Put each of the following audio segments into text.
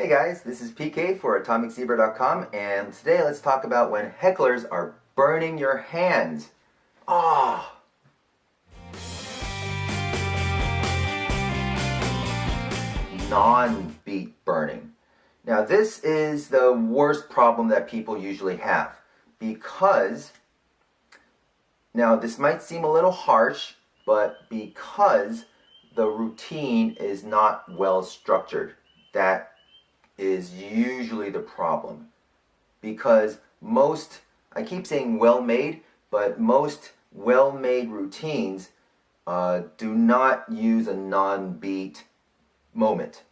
Hey guys, this is PK for AtomicZebra.com, and today let's talk about when hecklers are burning your hands. Ah! Non-beat burning. Now this is the worst problem that people usually have because, now this might seem a little harsh, but because the routine is not well structured. That is usually the problem, because most, I keep saying well-made, but most well-made routines do not use a non-beat moment.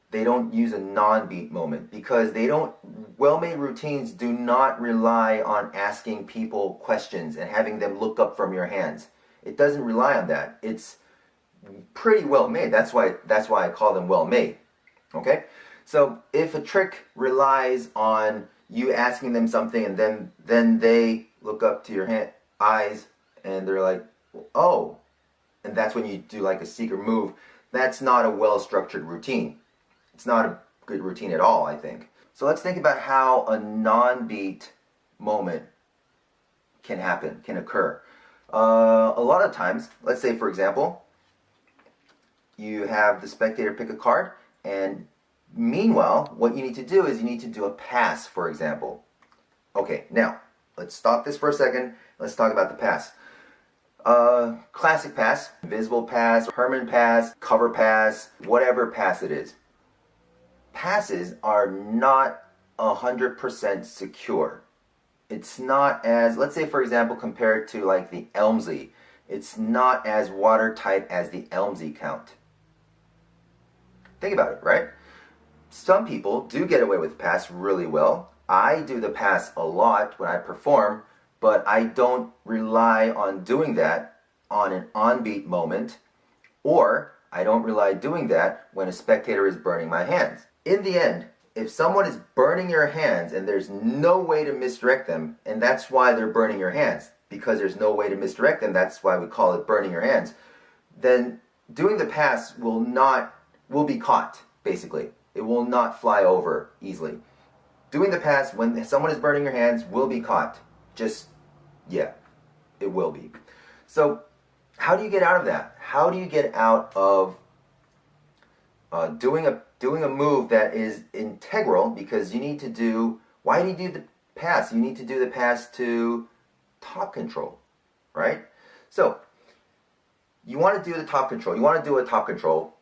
They don't use a non-beat moment because they don't, well-made routines do not rely on asking people questions and having them look up from your hands. It doesn't rely on that. It's pretty well made. That's why I call them well made. Okay? So if a trick relies on you asking them something and then they look up to your eyes and they're like, oh, and that's when you do like a secret move, that's not a well-structured routine. It's not a good routine at all, I think. So let's think about how a non-beat moment can happen, can occur. A lot of times, let's say for example, you have the spectator pick a card, and meanwhile, what you need to do is you need to do a pass, for example. Okay, now, let's stop this for a second. Let's talk about the pass. Classic pass, invisible pass, HERRMANN pass, cover pass, whatever pass it is. Passes are not 100% secure. It's not as, let's say for example, compared to like the Elmsley, it's not as watertight as the Elmsley count. Think about it, right? Some people do get away with the pass really well. I do the pass a lot when I perform, but I don't rely on doing that on an on-beat moment, or I don't rely doing that when a spectator is burning my hands. In the end, if someone is burning your hands and there's no way to misdirect them, and that's why they're burning your hands, because there's no way to misdirect them, that's why we call it burning your hands, then doing the pass will be caught, basically. It will not fly over easily. Doing the pass when someone is burning your hands will be caught. Just, yeah, it will be. So, how do you get out of that? How do you get out of doing a move that is integral? Because you need to do, why do you do the pass? You need to do the pass to top control, right? So, you want to do the top control. You want to do a top control,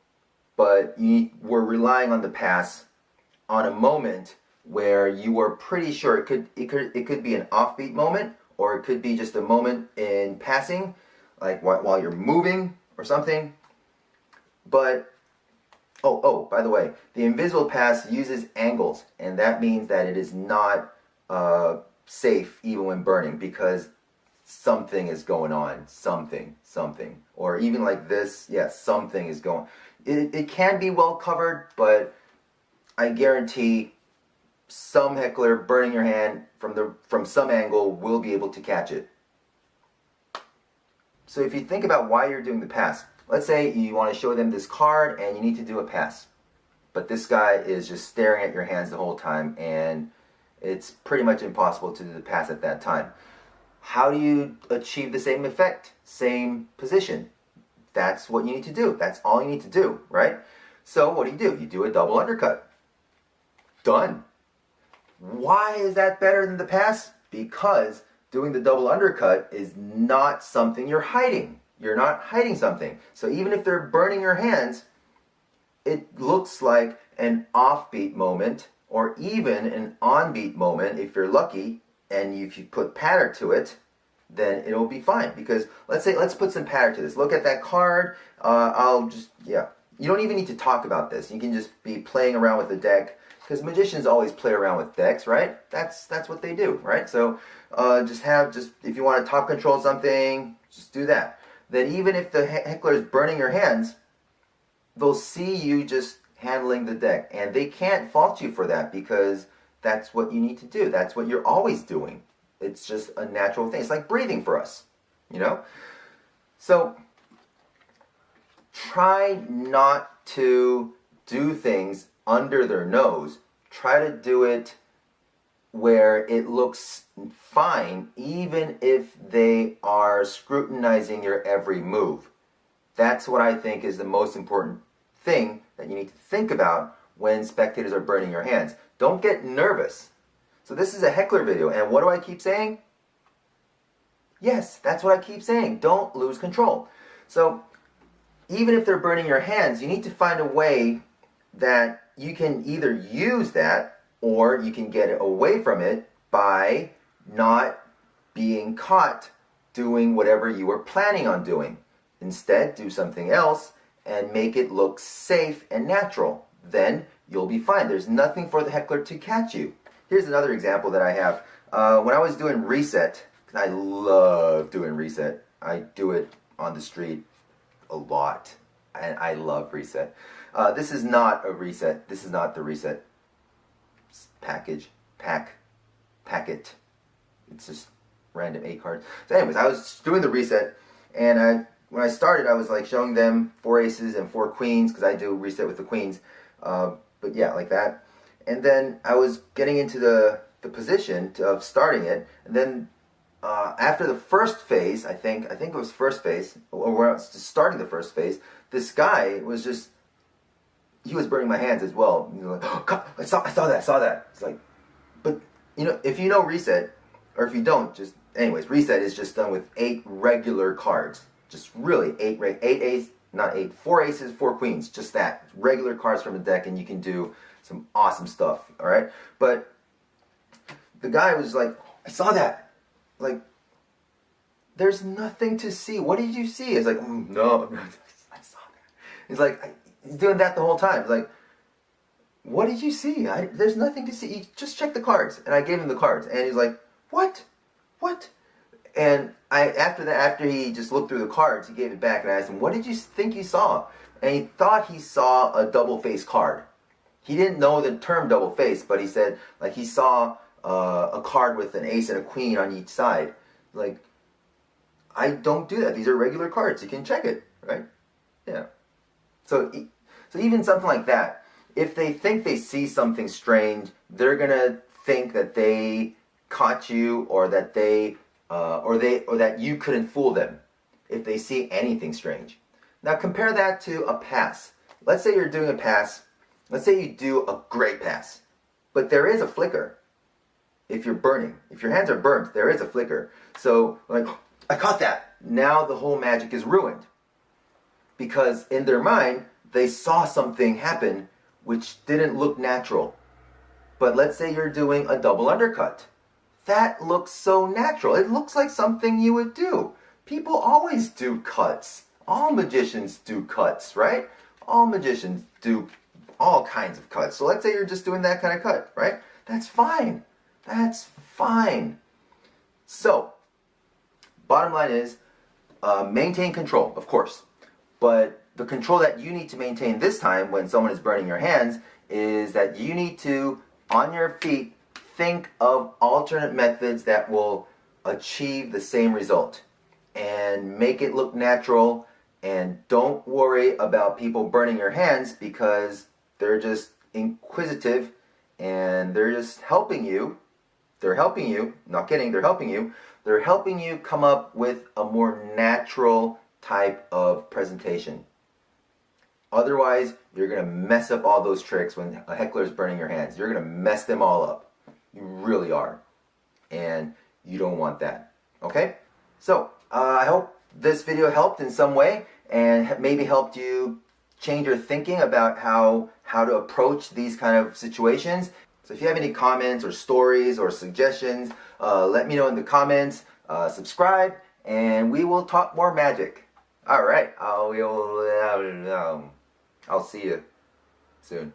but we're relying on the pass on a moment where you were pretty sure it could be an offbeat moment, or it could be just a moment in passing, like while you're moving or something. But oh, by the way, the invisible pass uses angles, and that means that it is not safe even when burning, because something is going on, something, or even like this, yeah, something is going. It can be well covered, but I guarantee some heckler burning your hand from some angle will be able to catch it. So if you think about why you're doing the pass, let's say you want to show them this card and you need to do a pass, but this guy is just staring at your hands the whole time and it's pretty much impossible to do the pass at that time. How do you achieve the same effect, same position? That's what you need to do. That's all you need to do, right? So what do? You do a double undercut. Done. Why is that better than the pass? Because doing the double undercut is not something you're hiding. You're not hiding something. So even if they're burning your hands, it looks like an offbeat moment, or even an onbeat moment if you're lucky, and if you put patter to it, then it'll be fine. Because let's put some patter to this. Look at that card. You don't even need to talk about this. You can just be playing around with the deck, because magicians always play around with decks, right? That's what they do, right? So just if you want to top control something, just do that. Then even if the heckler is burning your hands, they'll see you just handling the deck, and they can't fault you for that, because that's what you need to do. That's what you're always doing. It's just a natural thing. It's like breathing for us, you know? So try not to do things under their nose. Try to do it where it looks fine, even if they are scrutinizing your every move. That's what I think is the most important thing that you need to think about when spectators are burning your hands. Don't get nervous. So this is a Heckler video, and what do I keep saying? Yes, that's what I keep saying. Don't lose control. So even if they're burning your hands, you need to find a way that you can either use that or you can get away from it by not being caught doing whatever you were planning on doing. Instead, do something else and make it look safe and natural. Then you'll be fine. There's nothing for the heckler to catch you. Here's another example that I have. When I was doing reset, I love doing reset. I do it on the street a lot, and I love reset. This is not a reset. This is not the reset packet. It's just random 8 cards. So anyways, I was doing the reset, and when I started, I was like showing them 4 aces and 4 queens, because I do reset with the queens. But yeah, like that. And then I was getting into the position of starting it, and then after the first phase, I think it was first phase, or where I was just starting the first phase, this guy was just, he was burning my hands as well. You know, like, oh God, I saw that. It's like, but you know, if you know reset, or if you don't, just anyways, reset is just done with 8 regular cards. Just really 4 aces, 4 queens, just that. Regular cards from the deck, and you can do some awesome stuff, alright? But the guy was like, I saw that. Like, there's nothing to see. What did you see? It's like, no, I saw that. He's like, he's doing that the whole time. It's like, what did you see? There's nothing to see. You just check the cards. And I gave him the cards. And he's like, what? And after he just looked through the cards, he gave it back, and I asked him, what did you think you saw? And he thought he saw a double face card. He didn't know the term double face, but he said, like, he saw a card with an ace and a queen on each side. Like, I don't do that. These are regular cards. You can check it, right? Yeah. So even something like that, if they think they see something strange, they're gonna think that they caught you, or that or that you couldn't fool them if they see anything strange. Now compare that to a pass. Let's say you're doing a pass. Let's say you do a great pass, but there is a flicker. If you're burning, if your hands are burnt, there is a flicker. So like, oh, I caught that. Now the whole magic is ruined, because in their mind they saw something happen which didn't look natural. But let's say you're doing a double undercut. That looks so natural. It looks like something you would do. People always do cuts. All magicians do cuts, right? All magicians do all kinds of cuts. So let's say you're just doing that kind of cut, right? That's fine. That's fine. So, bottom line is, maintain control, of course. But the control that you need to maintain this time when someone is burning your hands is that you need to, on your feet, think of alternate methods that will achieve the same result and make it look natural. And don't worry about people burning your hands, because they're just inquisitive and they're just helping you. They're helping you, not kidding, they're helping you. They're helping you come up with a more natural type of presentation. Otherwise, you're going to mess up all those tricks when a heckler is burning your hands. You're going to mess them all up. You really are. And you don't want that. Okay? So, I hope this video helped in some way, and maybe helped you change your thinking about how to approach these kind of situations. So if you have any comments or stories or suggestions, let me know in the comments. Subscribe, and we will talk more magic. Alright, I'll see you soon.